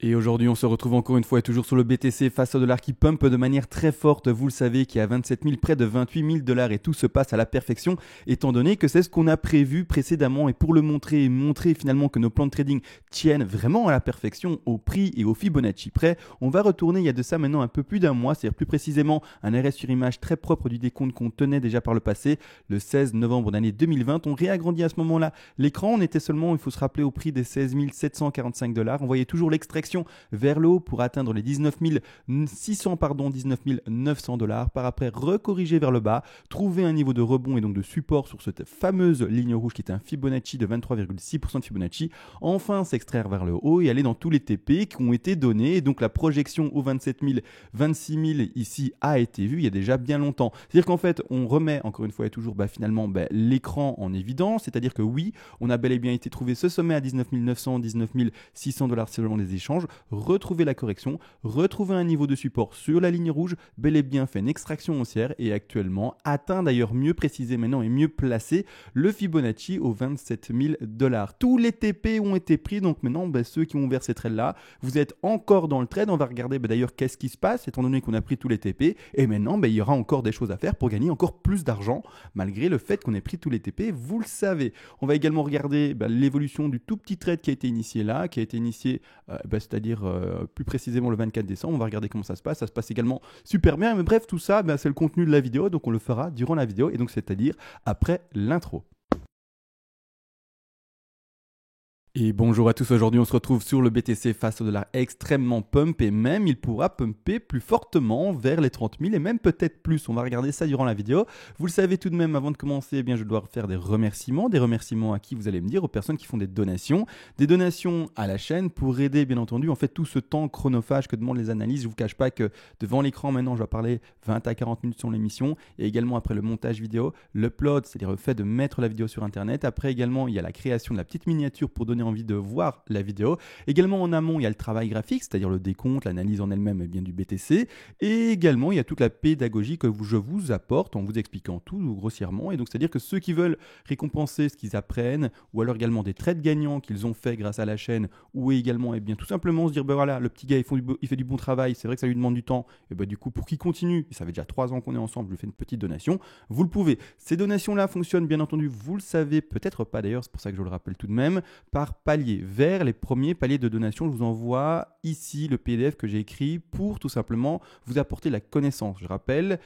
Et aujourd'hui, on se retrouve encore une fois et toujours sur le BTC face au dollar qui pump de manière très forte. Vous le savez, qui est à 27 000, près de 28 000 dollars et tout se passe à la perfection, étant donné que c'est ce qu'on a prévu précédemment. Et pour le montrer et montrer finalement que nos plans de trading tiennent vraiment à la perfection au prix et au Fibonacci près, on va retourner il y a de ça maintenant un peu plus d'un mois, c'est-à-dire plus précisément un arrêt sur image très propre du décompte qu'on tenait déjà par le passé, le 16 novembre d'année 2020. On réagrandit à ce moment-là l'écran. On était seulement, il faut se rappeler, au prix des 16 745 dollars. On voyait toujours l'extraction vers le haut pour atteindre les 19 600, 19 900 dollars, par après recorriger vers le bas, trouver un niveau de rebond et donc de support sur cette fameuse ligne rouge qui est un Fibonacci de 23,6% de Fibonacci, enfin s'extraire vers le haut et aller dans tous les TP qui ont été donnés. Et donc la projection aux 27 000, 26 000 ici a été vue il y a déjà bien longtemps. C'est-à-dire qu'en fait, on remet encore une fois et toujours finalement l'écran en évidence, c'est-à-dire que oui, on a bel et bien été trouvé ce sommet à 19 900, 19 600 dollars selon les échanges, retrouver la correction, retrouver un niveau de support sur la ligne rouge, bel et bien fait une extraction haussière et actuellement atteint, d'ailleurs mieux précisé maintenant et mieux placé, le Fibonacci aux 27 000 dollars. Tous les TP ont été pris, donc maintenant ceux qui ont ouvert ces trades là, vous êtes encore dans le trade. On va regarder d'ailleurs qu'est-ce qui se passe étant donné qu'on a pris tous les TP et maintenant il y aura encore des choses à faire pour gagner encore plus d'argent malgré le fait qu'on ait pris tous les TP, vous le savez. On va également regarder l'évolution du tout petit trade qui a été initié là, qui a été initié c'est-à-dire plus précisément le 24 décembre. On va regarder comment ça se passe également super bien, mais bref, tout ça c'est le contenu de la vidéo, donc on le fera durant la vidéo et donc c'est-à-dire après l'intro. Et bonjour à tous, aujourd'hui on se retrouve sur le BTC face au dollar extrêmement pump et même il pourra pumper plus fortement vers les 30 000 et même peut-être plus. On va regarder ça durant la vidéo. Vous le savez tout de même, avant de commencer, eh bien, je dois faire des remerciements à qui vous allez me dire, aux personnes qui font des donations à la chaîne pour aider bien entendu en fait tout ce temps chronophage que demandent les analyses. Je ne vous cache pas que devant l'écran maintenant je dois parler 20 à 40 minutes sur l'émission et également après le montage vidéo, l'upload, c'est-à-dire le fait de mettre la vidéo sur internet. Après également il y a la création de la petite miniature pour donner envie de voir la vidéo. Également en amont, il y a le travail graphique, c'est-à-dire le décompte, l'analyse en elle-même bien du BTC. Et également, il y a toute la pédagogie que je vous apporte en vous expliquant tout grossièrement. Et donc, c'est-à-dire que ceux qui veulent récompenser ce qu'ils apprennent, ou alors également des trades gagnants qu'ils ont fait grâce à la chaîne, ou également, bien, tout simplement se dire, voilà, le petit gars, il fait du bon travail, c'est vrai que ça lui demande du temps. Et du coup, pour qu'il continue, et ça fait déjà 3 ans qu'on est ensemble, je lui fais une petite donation, vous le pouvez. Ces donations-là fonctionnent, bien entendu, vous le savez, peut-être pas d'ailleurs, c'est pour ça que je le rappelle tout de même, par palier. Vers les premiers paliers de donation, je vous envoie ici le PDF que j'ai écrit pour tout simplement vous apporter la connaissance. Je rappelle,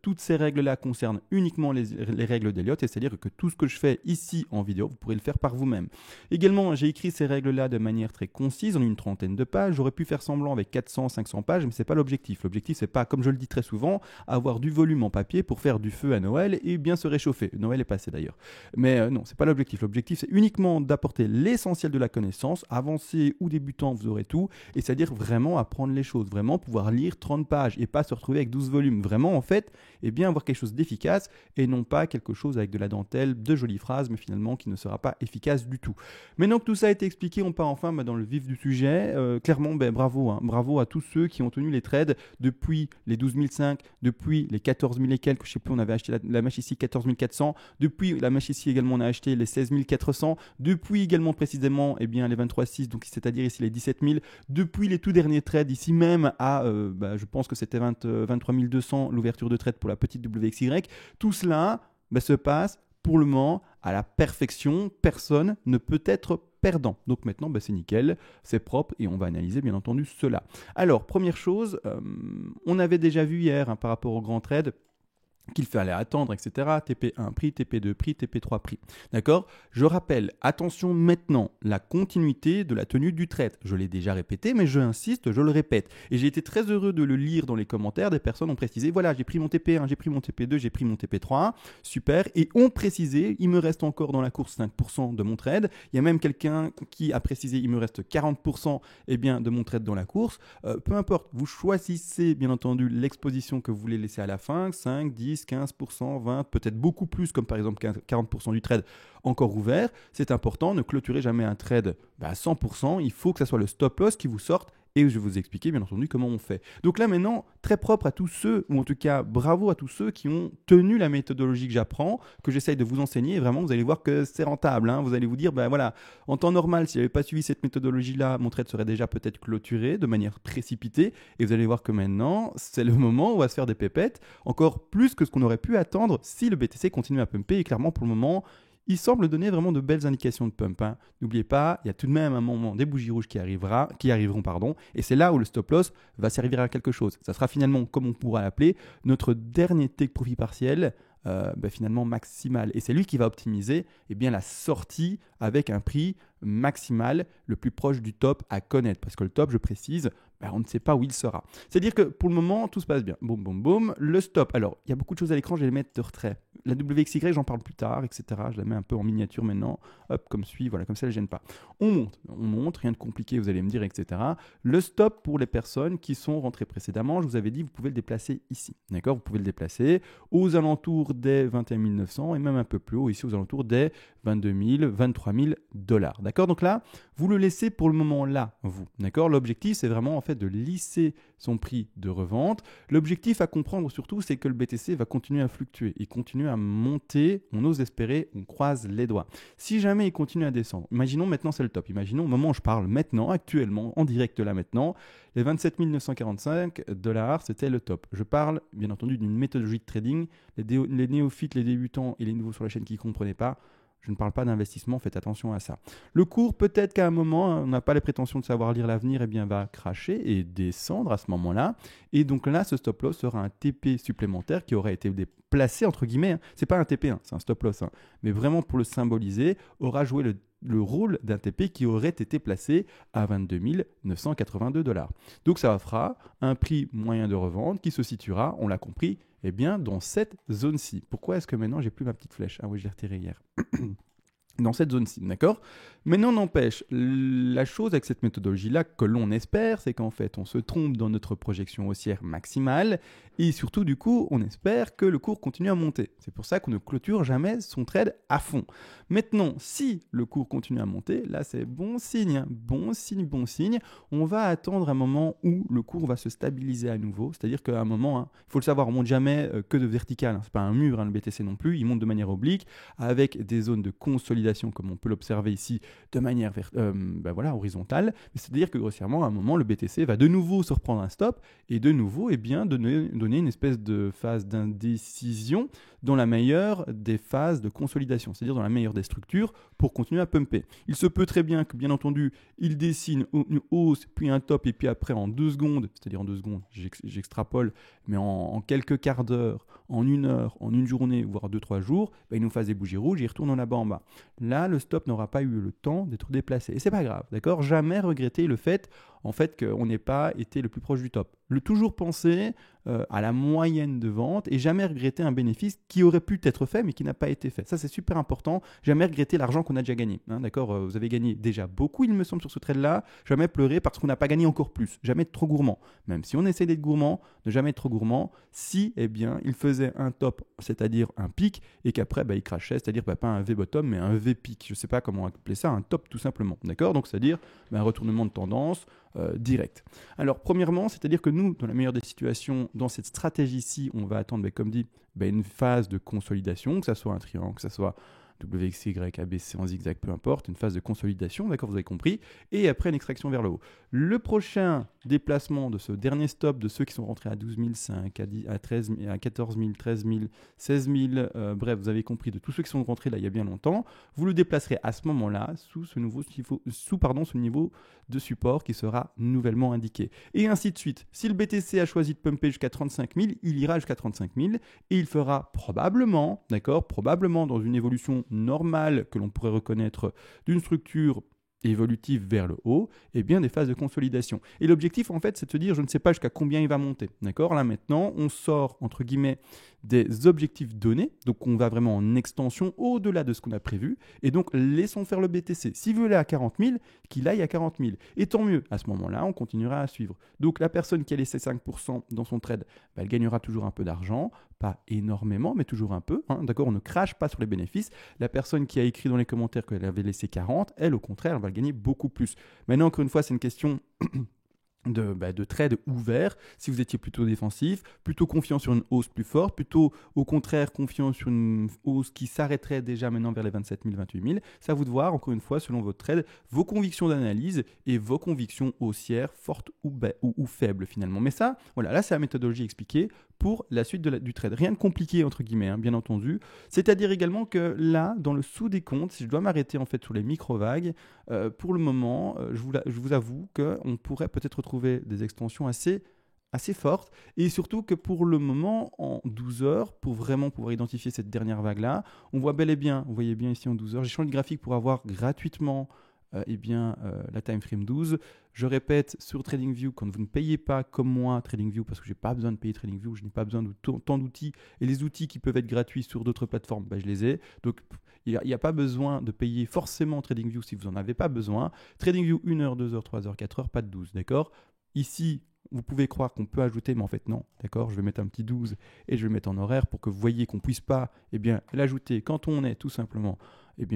toutes ces règles-là concernent uniquement les règles d'Elliott, c'est-à-dire que tout ce que je fais ici en vidéo, vous pourrez le faire par vous-même. Également, j'ai écrit ces règles-là de manière très concise, en une trentaine de pages. J'aurais pu faire semblant avec 400, 500 pages, mais ce n'est pas l'objectif. L'objectif, c'est pas, comme je le dis très souvent, avoir du volume en papier pour faire du feu à Noël et bien se réchauffer. Noël est passé d'ailleurs. Mais non, c'est pas l'objectif. L'objectif, c'est uniquement d'apporter l'essentiel de la connaissance. Avancé ou débutant, vous aurez tout. Et c'est-à-dire vraiment apprendre les choses, vraiment pouvoir lire 30 pages et pas se retrouver avec 12 volumes. Vraiment, en fait, avoir quelque chose d'efficace et non pas quelque chose avec de la dentelle, de jolies phrases, mais finalement qui ne sera pas efficace du tout. Maintenant que tout ça a été expliqué, on part enfin dans le vif du sujet. Clairement, bravo, bravo à tous ceux qui ont tenu les trades depuis les 12 500, depuis les 14 000 et quelques, je sais plus, on avait acheté la mèche ici 14 400, depuis la mèche ici également on a acheté les 16 400, depuis également précisément les 23 6, donc c'est-à-dire ici les 17 000, depuis les tout derniers trades ici même à, je pense que c'était 23 200 l'ouverture de trade pour la petite WXY, tout cela se passe pour le moment à la perfection, personne ne peut être perdant. Donc maintenant, c'est nickel, c'est propre et on va analyser bien entendu cela. Alors, première chose, on avait déjà vu hier par rapport au grand trade qu'il fallait attendre, etc. TP1 prix, TP2 prix, TP3 prix. D'accord ? Je rappelle, attention maintenant, la continuité de la tenue du trade. Je l'ai déjà répété, mais je insiste, je le répète. Et j'ai été très heureux de le lire dans les commentaires. Des personnes ont précisé, voilà, j'ai pris mon TP1, j'ai pris mon TP2, j'ai pris mon TP3. Super. Et ont précisé, il me reste encore dans la course 5% de mon trade. Il y a même quelqu'un qui a précisé, il me reste 40% de mon trade dans la course. Peu importe, vous choisissez bien entendu l'exposition que vous voulez laisser à la fin, 5, 10, 15%, 20%, peut-être beaucoup plus, comme par exemple 40% du trade encore ouvert. C'est important, ne clôturez jamais un trade à 100%. Il faut que ce soit le stop loss qui vous sorte et je vais vous expliquer bien entendu comment on fait. Donc là maintenant, très propre à tous ceux, ou en tout cas bravo à tous ceux qui ont tenu la méthodologie que j'apprends, que j'essaye de vous enseigner, et vraiment vous allez voir que c'est rentable, hein. Vous allez vous dire, ben voilà, en temps normal, si je n'avais pas suivi cette méthodologie-là, mon trade serait déjà peut-être clôturé de manière précipitée, et vous allez voir que maintenant, c'est le moment où on va se faire des pépettes, encore plus que ce qu'on aurait pu attendre si le BTC continue à pumper, et clairement pour le moment, il semble donner vraiment de belles indications de pump, hein. N'oubliez pas, il y a tout de même un moment des bougies rouges qui arriveront, et c'est là où le stop loss va servir à quelque chose. Ça sera finalement, comme on pourra l'appeler, notre dernier take profit partiel, finalement maximal. Et c'est lui qui va optimiser la sortie avec un prix maximal le plus proche du top à connaître. Parce que le top, je précise, on ne sait pas où il sera. C'est-à-dire que pour le moment, tout se passe bien. Boum, boum, boum. Le stop. Alors, il y a beaucoup de choses à l'écran, je vais les mettre de retrait. La WXY, j'en parle plus tard, etc. Je la mets un peu en miniature maintenant. Hop, comme suit, voilà, comme ça, elle ne gêne pas. On monte, rien de compliqué, vous allez me dire, etc. Le stop pour les personnes qui sont rentrées précédemment, je vous avais dit, vous pouvez le déplacer ici. D'accord? Vous pouvez le déplacer aux alentours des 21 900 et même un peu plus haut, ici aux alentours des 22 000, 23 000 $. D'accord? Donc là, vous le laissez pour le moment là, vous. D'accord? L'objectif, c'est vraiment en fait de lisser son prix de revente. L'objectif à comprendre surtout, c'est que le BTC va continuer à fluctuer. Il continue à monter, on ose espérer, on croise les doigts. Si jamais il continue à descendre, imaginons maintenant c'est le top, imaginons au moment où je parle maintenant, actuellement, en direct là maintenant, les 27 945 $, c'était le top. Je parle bien entendu d'une méthodologie de trading. Les néophytes, les débutants et les nouveaux sur la chaîne qui ne comprenaient pas, je ne parle pas d'investissement, faites attention à ça. Le cours, peut-être qu'à un moment, on n'a pas les prétentions de savoir lire l'avenir, va cracher et descendre à ce moment-là. Et donc là, ce stop loss sera un TP supplémentaire qui aurait été placé, entre guillemets. Hein. C'est pas un TP, hein, c'est un stop loss. Hein. Mais vraiment, pour le symboliser, aura joué le rôle d'un TP qui aurait été placé à 22 982 $. Donc ça fera un prix moyen de revente qui se situera, on l'a compris, dans cette zone-ci. Pourquoi est-ce que maintenant j'ai plus ma petite flèche? Ah oui, je l'ai retirée hier. Dans cette zone-ci, d'accord? Maintenant, n'empêche, la chose avec cette méthodologie-là que l'on espère, c'est qu'en fait, on se trompe dans notre projection haussière maximale et surtout, du coup, on espère que le cours continue à monter. C'est pour ça qu'on ne clôture jamais son trade à fond. Maintenant, si le cours continue à monter, là, c'est bon signe, hein. Bon signe, bon signe. On va attendre un moment où le cours va se stabiliser à nouveau. C'est-à-dire qu'à un moment, hein, il faut le savoir, on ne monte jamais que de vertical. Hein. Ce n'est pas un mur, hein, le BTC non plus. Il monte de manière oblique avec des zones de consolidation comme on peut l'observer ici de manière horizontale. C'est-à-dire que grossièrement, à un moment, le BTC va de nouveau se reprendre un stop et de nouveau donner une espèce de phase d'indécision dans la meilleure des phases de consolidation, c'est-à-dire dans la meilleure des structures pour continuer à pumper. Il se peut très bien que, bien entendu, il dessine une hausse, puis un top, et puis après en 2 secondes, c'est-à-dire en 2 secondes, j'extrapole, mais en quelques quarts d'heure, en 1 heure, en une journée, voire 2-3 jours, il nous fasse des bougies rouges et il retourne là-bas en bas. Là, le stop n'aura pas eu le temps d'être déplacé. Et c'est pas grave, d'accord? Jamais regretter le fait, qu'on n'ait pas été le plus proche du top. Toujours penser à la moyenne de vente et jamais regretter un bénéfice qui aurait pu être fait mais qui n'a pas été fait. Ça, c'est super important. Jamais regretter l'argent qu'on a déjà gagné. Hein, d'accord? Vous avez gagné déjà beaucoup, il me semble, sur ce trade-là. Jamais pleurer parce qu'on n'a pas gagné encore plus. Jamais être trop gourmand. Même si on essaie d'être gourmand, ne jamais être trop gourmand. Si, il faisait un top, c'est-à-dire un pic, et qu'après, il crachait, c'est-à-dire pas un V-bottom, mais un V-pic. Je ne sais pas comment appeler ça, un top tout simplement. D'accord? Donc, c'est-à-dire un retournement de tendance direct. Alors, premièrement, c'est-à-dire que nous, dans la meilleure des situations, dans cette stratégie-ci, on va attendre, comme dit, une phase de consolidation, que ça soit un triangle, que ça soit WXY, ABC en zigzag, peu importe, une phase de consolidation, d'accord, vous avez compris, et après une extraction vers le haut. Le prochain déplacement de ce dernier stop de ceux qui sont rentrés à 12 500, à 13 000, à 14 000, 13 000, 16 000, bref, vous avez compris, de tous ceux qui sont rentrés là il y a bien longtemps, vous le déplacerez à ce moment-là sous ce niveau de support qui sera nouvellement indiqué. Et ainsi de suite. Si le BTC a choisi de pumper jusqu'à 35 000, il ira jusqu'à 35 000 et il fera probablement dans une évolution normale que l'on pourrait reconnaître d'une structure évolutive vers le haut, des phases de consolidation. Et l'objectif, en fait, c'est de se dire, je ne sais pas jusqu'à combien il va monter. D'accord? Là, maintenant, on sort, entre guillemets, des objectifs donnés. Donc, on va vraiment en extension au-delà de ce qu'on a prévu. Et donc, laissons faire le BTC. S'il veut aller à 40 000, qu'il aille à 40 000. Et tant mieux. À ce moment-là, on continuera à suivre. Donc, la personne qui a laissé 5% dans son trade, elle gagnera toujours un peu d'argent. Pas énormément, mais toujours un peu. Hein. D'accord? On ne crache pas sur les bénéfices. La personne qui a écrit dans les commentaires qu'elle avait laissé 40, elle, au contraire, elle va gagner beaucoup plus. Maintenant, encore une fois, c'est une question de trade ouvert, si vous étiez plutôt défensif, plutôt confiant sur une hausse plus forte, plutôt au contraire confiant sur une hausse qui s'arrêterait déjà maintenant vers les 27 000, 28 000. C'est à vous de voir, encore une fois, selon votre trade, vos convictions d'analyse et vos convictions haussières, fortes ou faibles finalement. Mais ça, voilà, là c'est la méthodologie expliquée pour la suite du trade. Rien de compliqué entre guillemets, hein, bien entendu. C'est-à-dire également que là, dans le sous-décompte, si je dois m'arrêter en fait sur les micro-vagues, pour le moment, je vous avoue qu'on pourrait peut-être retrouver des extensions assez fortes et surtout que pour le moment, en 12 heures, pour vraiment pouvoir identifier cette dernière vague-là, on voit bel et bien, vous voyez bien ici en 12 heures, j'ai changé de graphique pour avoir gratuitement la time frame 12. Je répète, sur TradingView, quand vous ne payez pas comme moi TradingView, parce que je n'ai pas besoin de payer TradingView, je n'ai pas besoin de tant d'outils, et les outils qui peuvent être gratuits sur d'autres plateformes, je les ai. Donc, il n'y a pas besoin de payer forcément TradingView si vous n'en avez pas besoin. TradingView 1 heure, 2 heures, 3 heures, 4 heures, pas de 12, d'accord? Ici, vous pouvez croire qu'on peut ajouter, mais en fait non, d'accord? Je vais mettre un petit 12 et je vais le mettre en horaire pour que vous voyez qu'on ne puisse pas l'ajouter quand on est tout simplement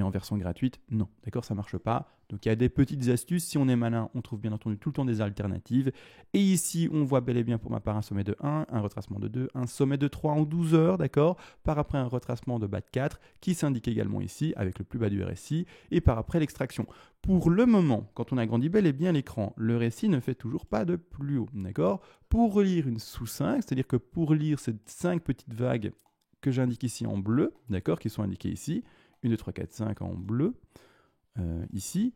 en version gratuite. Non, d'accord, ça ne marche pas. Donc il y a des petites astuces. Si on est malin, on trouve bien entendu tout le temps des alternatives. Et ici, on voit bel et bien pour ma part un sommet de 1, un retracement de 2, un sommet de 3 en 12 heures, d'accord? Par après un retracement de bas de 4 qui s'indique également ici avec le plus bas du RSI et par après l'extraction. Pour le moment, quand on agrandit bel et bien l'écran, le RSI ne fait toujours pas de plus haut, d'accord? Pour relire une sous 5, c'est-à-dire que pour lire ces 5 petites vagues que j'indique ici en bleu, d'accord, qui sont indiquées ici, 1, 2, 3, 4, 5 en bleu, ici,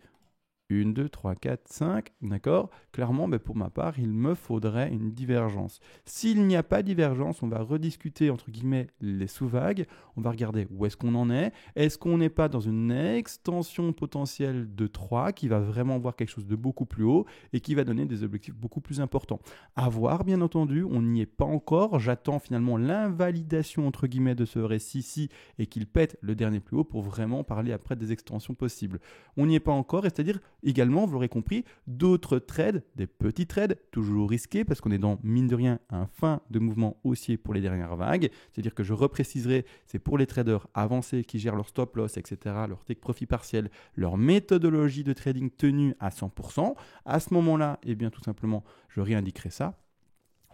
1, 2, 3, 4, 5, d'accord? Clairement, pour ma part, il me faudrait une divergence. S'il n'y a pas de divergence, on va rediscuter, entre guillemets, les sous-vagues. On va regarder où est-ce qu'on en est. Est-ce qu'on n'est pas dans une extension potentielle de 3 qui va vraiment voir quelque chose de beaucoup plus haut et qui va donner des objectifs beaucoup plus importants? À voir, bien entendu, on n'y est pas encore. J'attends finalement l'invalidation, entre guillemets, de ce RSI ici et qu'il pète le dernier plus haut pour vraiment parler après des extensions possibles. On n'y est pas encore, et c'est-à-dire également, vous l'aurez compris, d'autres trades, des petits trades, toujours risqués parce qu'on est dans, mine de rien, un fin de mouvement haussier pour les dernières vagues. C'est-à-dire que je repréciserai, c'est pour les traders avancés qui gèrent leur stop loss, etc., leur take profit partiel, leur méthodologie de trading tenue à 100%. À ce moment-là, tout simplement, je réindiquerai ça.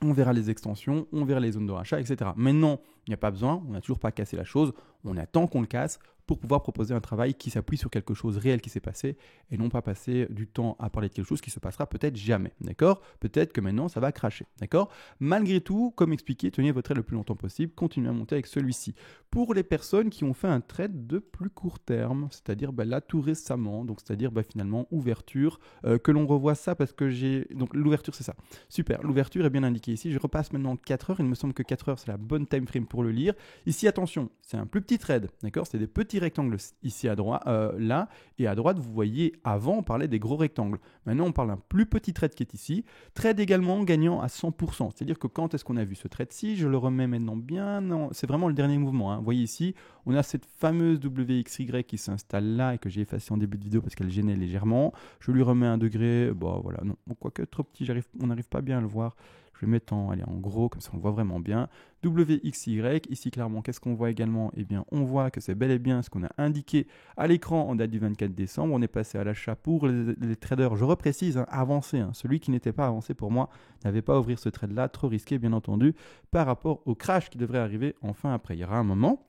On verra les extensions, on verra les zones de rachat, etc. Maintenant, il n'y a pas besoin, on n'a toujours pas cassé la chose, on attend qu'on le casse pour pouvoir proposer un travail qui s'appuie sur quelque chose réel qui s'est passé et non pas passer du temps à parler de quelque chose qui se passera peut-être jamais, d'accord? Peut-être que maintenant ça va cracher, d'accord? Malgré tout, comme expliqué, tenez votre trade le plus longtemps possible, continuez à monter avec celui-ci. Pour les personnes qui ont fait un trade de plus court terme, c'est-à-dire là tout récemment, donc c'est-à-dire finalement ouverture, que l'on revoit ça parce que donc l'ouverture c'est ça, super, l'ouverture est bien indiquée ici, je repasse maintenant 4 heures, il me semble que 4 heures c'est la bonne time frame pour le lire. Ici attention, c'est un plus petit trade, d'accord? C'est des petits rectangles ici à droite, là, et à droite vous voyez avant on parlait des gros rectangles. Maintenant on parle d'un plus petit trade qui est ici. Trade également gagnant à 100%, c'est-à-dire que quand est-ce qu'on a vu ce trade-ci? Je le remets maintenant bien, non, c'est vraiment le dernier mouvement, hein. Vous voyez ici, on a cette fameuse WXY qui s'installe là et que j'ai effacé en début de vidéo parce qu'elle gênait légèrement. Je lui remets un degré, voilà, non, quoique trop petit, on n'arrive pas bien à le voir. Je vais mettre en gros, comme ça on le voit vraiment bien. WXY, ici clairement, qu'est-ce qu'on voit également? On voit que c'est bel et bien ce qu'on a indiqué à l'écran en date du 24 décembre. On est passé à l'achat pour les traders, je reprécise, avancé. Celui qui n'était pas avancé pour moi n'avait pas à ouvrir ce trade-là, trop risqué bien entendu, par rapport au crash qui devrait arriver enfin après. Il y aura un moment,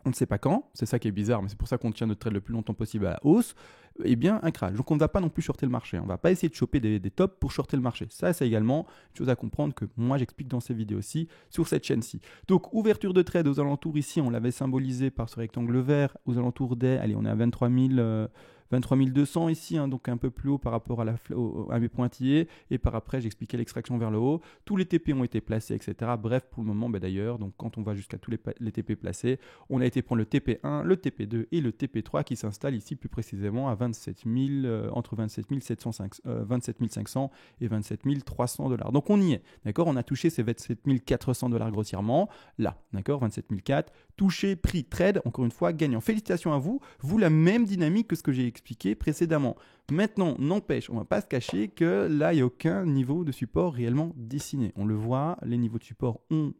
on ne sait pas quand, c'est ça qui est bizarre, mais c'est pour ça qu'on tient notre trade le plus longtemps possible à la hausse, un crash. Donc on ne va pas non plus shorter le marché, on ne va pas essayer de choper des tops pour shorter le marché. Ça, c'est également une chose à comprendre que moi j'explique dans ces vidéos-ci, sur cette chaîne-ci. Donc ouverture de trade aux alentours ici, on l'avait symbolisé par ce rectangle vert, aux alentours on est à 23 200 ici, donc un peu plus haut par rapport à mes pointillés, et par après j'expliquais l'extraction vers le haut, tous les TP ont été placés, etc. Bref, pour le moment d'ailleurs, donc quand on va jusqu'à tous les TP placés, on a été prendre le TP1, le TP2 et le TP3 qui s'installe ici plus précisément à 27 000, entre 27 500 et 27 300 $. Donc on y est, d'accord? On a touché ces 27 400 $ grossièrement, là, d'accord? 27 400, touché, prix, trade, encore une fois, gagnant. Félicitations à vous, la même dynamique que ce que j'ai expliqué précédemment. Maintenant, n'empêche, on ne va pas se cacher que là, il n'y a aucun niveau de support réellement dessiné. On le voit, les niveaux de support ont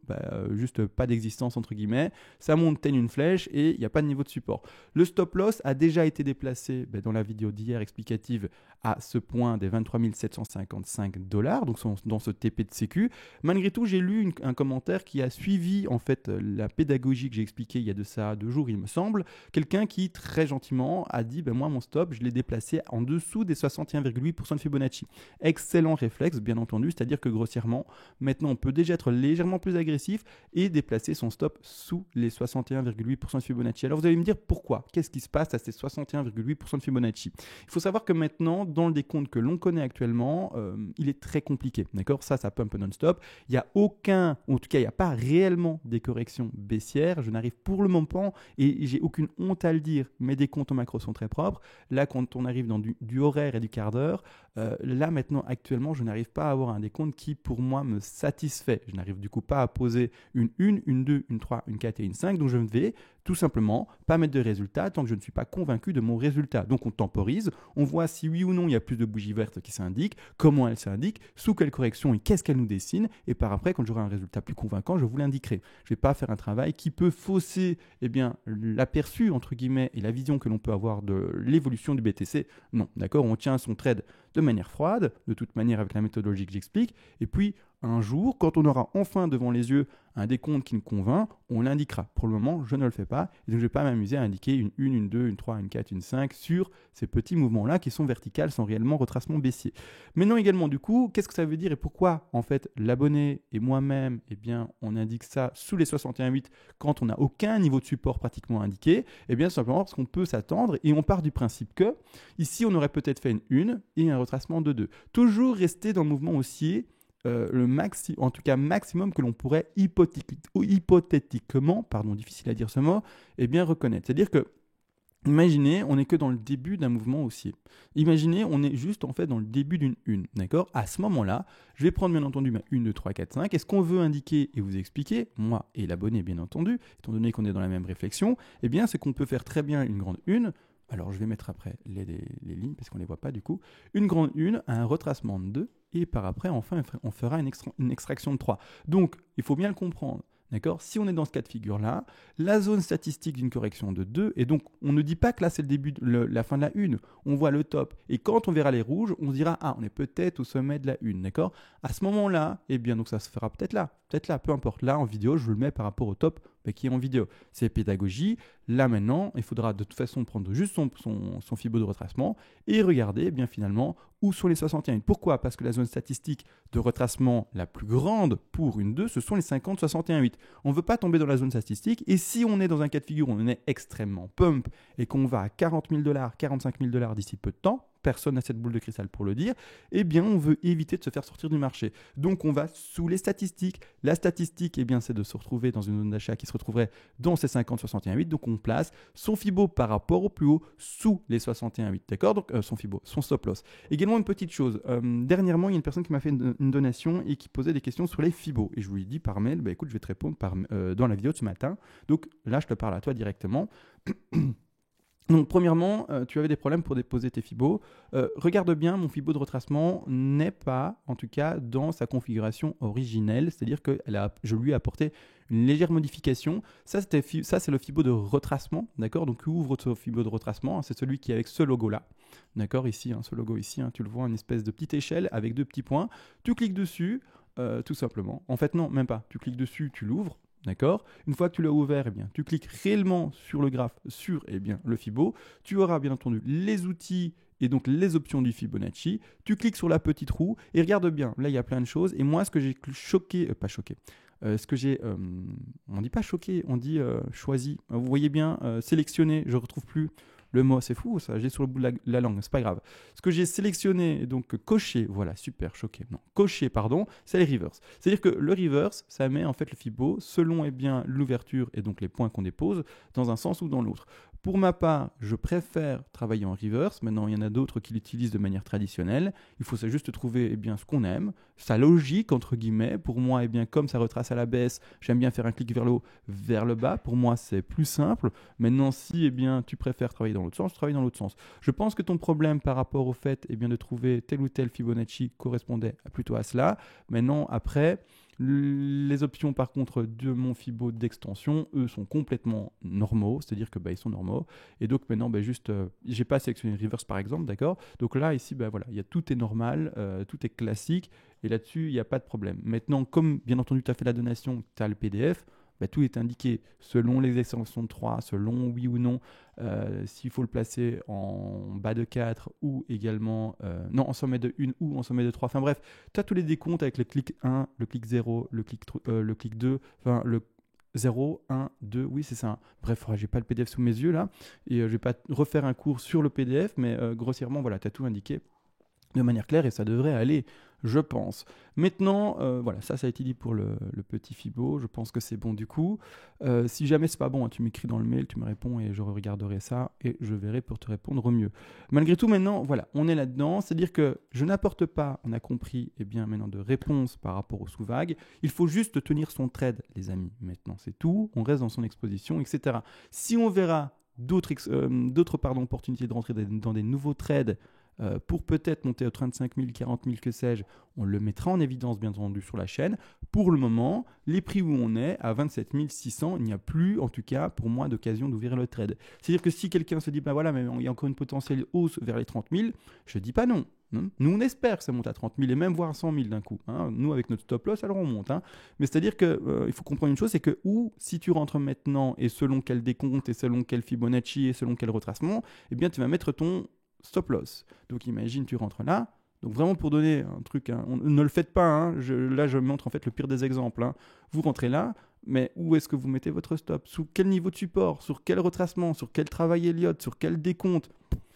juste pas d'existence, entre guillemets. Ça monte telle une flèche et il n'y a pas de niveau de support. Le stop loss a déjà été déplacé dans la vidéo d'hier explicative à ce point des 23 755 $, donc dans ce TP de sécu. Malgré tout, j'ai lu un commentaire qui a suivi en fait la pédagogie que j'ai expliquée il y a de ça 2 jours, il me semble. Quelqu'un qui très gentiment a dit moi mon stop, je l'ai déplacé en dessous des 61,8% de Fibonacci. Excellent réflexe, bien entendu, c'est-à-dire que grossièrement, maintenant on peut déjà être légèrement plus agressif et déplacer son stop sous les 61,8% de Fibonacci. Alors vous allez me dire pourquoi? Qu'est-ce qui se passe à ces 61,8% de Fibonacci? Il faut savoir que maintenant, dans le décompte que l'on connaît actuellement, il est très compliqué. D'accord? Ça pump non-stop. Il n'y a aucun, en tout cas, il n'y a pas réellement des corrections baissières. Je n'arrive pour le moment, et j'ai aucune honte à le dire, mes décomptes en macro sont très propres. Là, quand on arrive dans du horaire et du quart d'heure, là maintenant, actuellement, je n'arrive pas à avoir un décompte qui, pour moi, me satisfait. Je n'arrive du coup pas à poser une 1, une 2, une 3, une 4 et une 5. Donc, je ne vais tout simplement pas mettre de résultat tant que je ne suis pas convaincu de mon résultat. Donc, on temporise, on voit si oui ou non il y a plus de bougies vertes qui s'indiquent, comment elles s'indiquent, sous quelle correction et qu'est-ce qu'elles nous dessinent. Et par après, quand j'aurai un résultat plus convaincant, je vous l'indiquerai. Je ne vais pas faire un travail qui peut fausser l'aperçu, entre guillemets, et la vision que l'on peut avoir de l'évolution du BTC. Non, d'accord, on tient son trade de manière froide, de toute manière avec la méthodologie que j'explique, et puis un jour, quand on aura enfin devant les yeux un décompte qui nous convainc, on l'indiquera. Pour le moment, je ne le fais pas, et donc je ne vais pas m'amuser à indiquer une 1, une 2, une 3, une 4, une 5 sur ces petits mouvements-là qui sont verticales sans réellement retracement baissier. Maintenant également, du coup, qu'est-ce que ça veut dire et pourquoi, en fait, l'abonné et moi-même, on indique ça sous les 61,8 quand on n'a aucun niveau de support pratiquement indiqué? Eh bien, simplement parce qu'on peut s'attendre et on part du principe que, ici, on aurait peut-être fait une 1 et un retracement de 2. Toujours rester dans le mouvement haussier, en tout cas maximum que l'on pourrait hypothétiquement, difficile à dire ce mot, reconnaître. C'est-à-dire que, imaginez, on n'est que dans le début d'un mouvement haussier. Imaginez, on est juste en fait dans le début d'une 1, d'accord? À ce moment-là, je vais prendre bien entendu ma 1, 2, 3, 4, 5. Et ce qu'on veut indiquer et vous expliquer, moi et l'abonné bien entendu, étant donné qu'on est dans la même réflexion, c'est qu'on peut faire très bien une grande 1. Alors je vais mettre après les lignes parce qu'on ne les voit pas du coup. Une grande 1, un retracement de 2 et par après enfin on fera une extraction de 3. Donc il faut bien le comprendre. D'accord? Si on est dans ce cas de figure-là, la zone statistique d'une correction de 2, et donc on ne dit pas que là c'est le début, la fin de la 1, on voit le top. Et quand on verra les rouges, on se dira, on est peut-être au sommet de la 1, d'accord? À ce moment-là, donc ça se fera peut-être là, peu importe. Là en vidéo, je le mets par rapport au top qui est en vidéo. C'est pédagogie. Là maintenant, il faudra de toute façon prendre juste son fibo de retracement et regarder finalement où sont les 61. Pourquoi? Parce que la zone statistique de retracement la plus grande pour une 2, ce sont les 50-61,8. On ne veut pas tomber dans la zone statistique et si on est dans un cas de figure où on est extrêmement pump et qu'on va à 40 000 $, 45 000 $ d'ici peu de temps, personne n'a cette boule de cristal pour le dire, on veut éviter de se faire sortir du marché. Donc on va sous les statistiques. La statistique, c'est de se retrouver dans une zone d'achat qui se retrouverait dans ces 50-61,8. Donc on place son fibo par rapport au plus haut sous les 61,8. D'accord? Donc son fibo, son stop loss. Également une petite chose. Dernièrement, il y a une personne qui m'a fait une donation et qui posait des questions sur les fibos. Et je lui ai dit par mail, écoute, je vais te répondre dans la vidéo de ce matin. Donc là, je te parle à toi directement. Donc premièrement, tu avais des problèmes pour déposer tes fibos. Regarde bien, mon fibo de retracement n'est pas, en tout cas, dans sa configuration originelle. C'est-à-dire que je lui ai apporté une légère modification. Ça, c'est le fibo de retracement, d'accord? Donc ouvre ton fibo de retracement, c'est celui qui est avec ce logo-là. D'accord, ici, ce logo ici, tu le vois, une espèce de petite échelle avec 2 petits points. Tu cliques dessus, tout simplement. En fait, non, même pas. Tu cliques dessus, tu l'ouvres. D'accord? Une fois que tu l'as ouvert, tu cliques réellement sur le graphe, sur le Fibo. Tu auras bien entendu les outils et donc les options du Fibonacci. Tu cliques sur la petite roue et regarde bien. Là, il y a plein de choses. Et moi, ce que j'ai on dit pas choqué, on dit choisi. Vous voyez bien, sélectionné, je ne retrouve plus le mot, c'est fou ça, j'ai sur le bout de la langue, c'est pas grave. Ce que j'ai sélectionné, donc coché, voilà, super, choqué, non, coché, pardon, c'est les reverse. C'est-à-dire que le reverse, ça met en fait le Fibo selon l'ouverture et donc les points qu'on dépose dans un sens ou dans l'autre. Pour ma part, je préfère travailler en reverse. Maintenant, il y en a d'autres qui l'utilisent de manière traditionnelle. Il faut juste trouver ce qu'on aime, sa logique, entre guillemets. Pour moi, comme ça retrace à la baisse, j'aime bien faire un clic vers le haut, vers le bas. Pour moi, c'est plus simple. Maintenant, si tu préfères travailler dans l'autre sens, travaille dans l'autre sens. Je pense que ton problème par rapport au fait de trouver tel ou tel Fibonacci correspondait plutôt à cela. Maintenant, après, les options par contre de mon Fibo d'extension, eux sont complètement normaux, c'est-à-dire que ils sont normaux. Et donc maintenant, j'ai pas sélectionné reverse par exemple, d'accord. Donc là, ici, tout est normal, tout est classique, et là-dessus, il n'y a pas de problème. Maintenant, comme bien entendu, tu as fait la donation, tu as le PDF. Tout est indiqué selon les extensions de 3, selon oui ou non, s'il faut le placer en bas de 4 ou également, en sommet de 1 ou en sommet de 3. Enfin bref, tu as tous les décomptes avec le clic 1, le clic 0, le clic 2, enfin le 0, 1, 2, oui c'est ça. Bref, j'ai pas le PDF sous mes yeux là, et je vais pas refaire un cours sur le PDF, mais grossièrement, tu as tout indiqué de manière claire et ça devrait aller, je pense. Maintenant, ça a été dit pour le petit Fibo. Je pense que c'est bon du coup. Si jamais c'est pas bon, tu m'écris dans le mail, tu me réponds et je regarderai ça et je verrai pour te répondre au mieux. Malgré tout, maintenant, on est là-dedans. C'est-à-dire que je n'apporte pas, on a compris, maintenant de réponse par rapport au sous-vague. Il faut juste tenir son trade, les amis. Maintenant, c'est tout. On reste dans son exposition, etc. Si on verra d'autres opportunités de rentrer dans des nouveaux trades, pour peut-être monter aux 35 000, 40 000, que sais-je, on le mettra en évidence bien entendu sur la chaîne. Pour le moment, les prix où on est, à 27 600, il n'y a plus, en tout cas pour moi, d'occasion d'ouvrir le trade. C'est-à-dire que si quelqu'un se dit, mais il y a encore une potentielle hausse vers les 30 000, je ne dis pas non. Nous, on espère que ça monte à 30 000 et même voire à 100 000 d'un coup. Nous, avec notre stop loss, alors on monte. Mais c'est-à-dire qu'il faut comprendre une chose, c'est que si tu rentres maintenant et selon quel décompte et selon quel Fibonacci et selon quel retracement, tu vas mettre ton stop loss. Donc imagine, tu rentres là. Donc vraiment pour donner un truc, ne le faites pas. Là, je montre en fait le pire des exemples. Vous rentrez là, mais où est-ce que vous mettez votre stop? Sous quel niveau de support? Sur quel retracement? Sur quel travail Elliott? Sur quel décompte?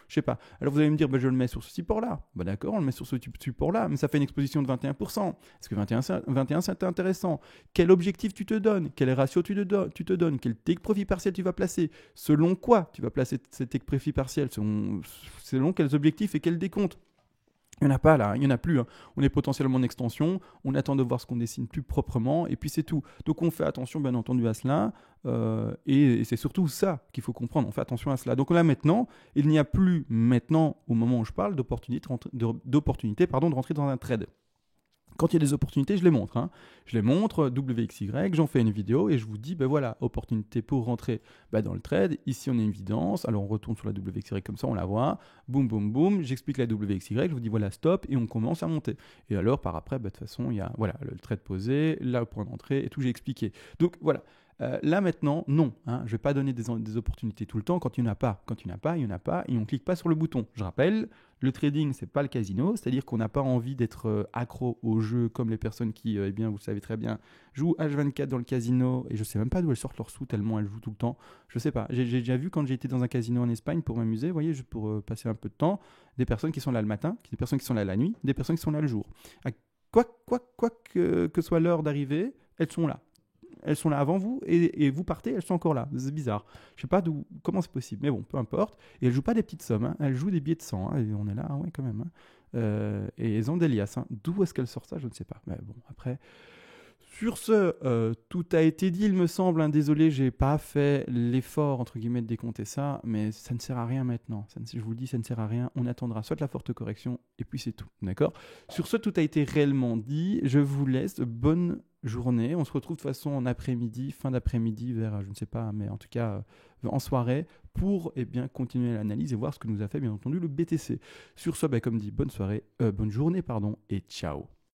Je sais pas. Alors vous allez me dire, je le mets sur ce support-là. D'accord, on le met sur ce support-là, mais ça fait une exposition de 21%. Est-ce que 21 c'est intéressant? Quel objectif tu te donnes? Quel ratio tu te donnes? Quel take profit partiel tu vas placer? Selon quoi tu vas placer ces take profit partiels? Selon quels objectifs et quels décomptes? Il n'y en a pas là, il n'y en a plus. On est potentiellement en extension, on attend de voir ce qu'on dessine plus proprement, et puis c'est tout. Donc on fait attention bien entendu à cela, et c'est surtout ça qu'il faut comprendre, on fait attention à cela. Donc là maintenant, il n'y a plus maintenant, au moment où je parle, d'opportunité de rentrer dans un trade. Quand il y a des opportunités, je les montre. Je les montre, WXY, j'en fais une vidéo et je vous dis, opportunité pour rentrer dans le trade. Ici, on a une évidence. Alors, on retourne sur la WXY comme ça, on la voit. Boum, boum, boum. J'explique la WXY, je vous dis, stop, et on commence à monter. Et alors, par après, de toute façon, il y a le trade posé, là, le point d'entrée et tout, j'ai expliqué. Donc, voilà. Là maintenant, non, je ne vais pas donner des opportunités tout le temps. Quand il n'y en a pas, il n'y en a pas, et on ne clique pas sur le bouton. Je rappelle, le trading, ce n'est pas le casino, c'est-à-dire qu'on n'a pas envie d'être accro au jeu comme les personnes qui, vous le savez très bien, jouent H24 dans le casino, et je ne sais même pas d'où elles sortent leurs sous tellement elles jouent tout le temps. Je ne sais pas, j'ai déjà vu quand j'ai été dans un casino en Espagne pour m'amuser, vous voyez, juste pour passer un peu de temps, des personnes qui sont là le matin, des personnes qui sont là la nuit, des personnes qui sont là le jour. Quoi que soit l'heure d'arrivée, elles sont là. Elles sont là avant vous et vous partez, elles sont encore là. C'est bizarre. Je sais pas comment c'est possible, mais bon, peu importe. Et elles jouent pas des petites sommes, elles jouent des billets de 100. Et on est là, quand même. Et elles ont des liasses. D'où est-ce qu'elles sortent ça, je ne sais pas. Mais bon, après. Sur ce, tout a été dit, il me semble. Désolé, j'ai pas fait l'effort entre guillemets de décompter ça, mais ça ne sert à rien maintenant. Je vous le dis, ça ne sert à rien. On attendra soit la forte correction et puis c'est tout, d'accord? Sur ce, tout a été réellement dit. Je vous laisse. Bonne journée. On se retrouve de toute façon en après-midi, fin d'après-midi, vers je ne sais pas, mais en tout cas en soirée, pour continuer l'analyse et voir ce que nous a fait bien entendu le BTC. Sur ce, comme dit, bonne journée, et ciao.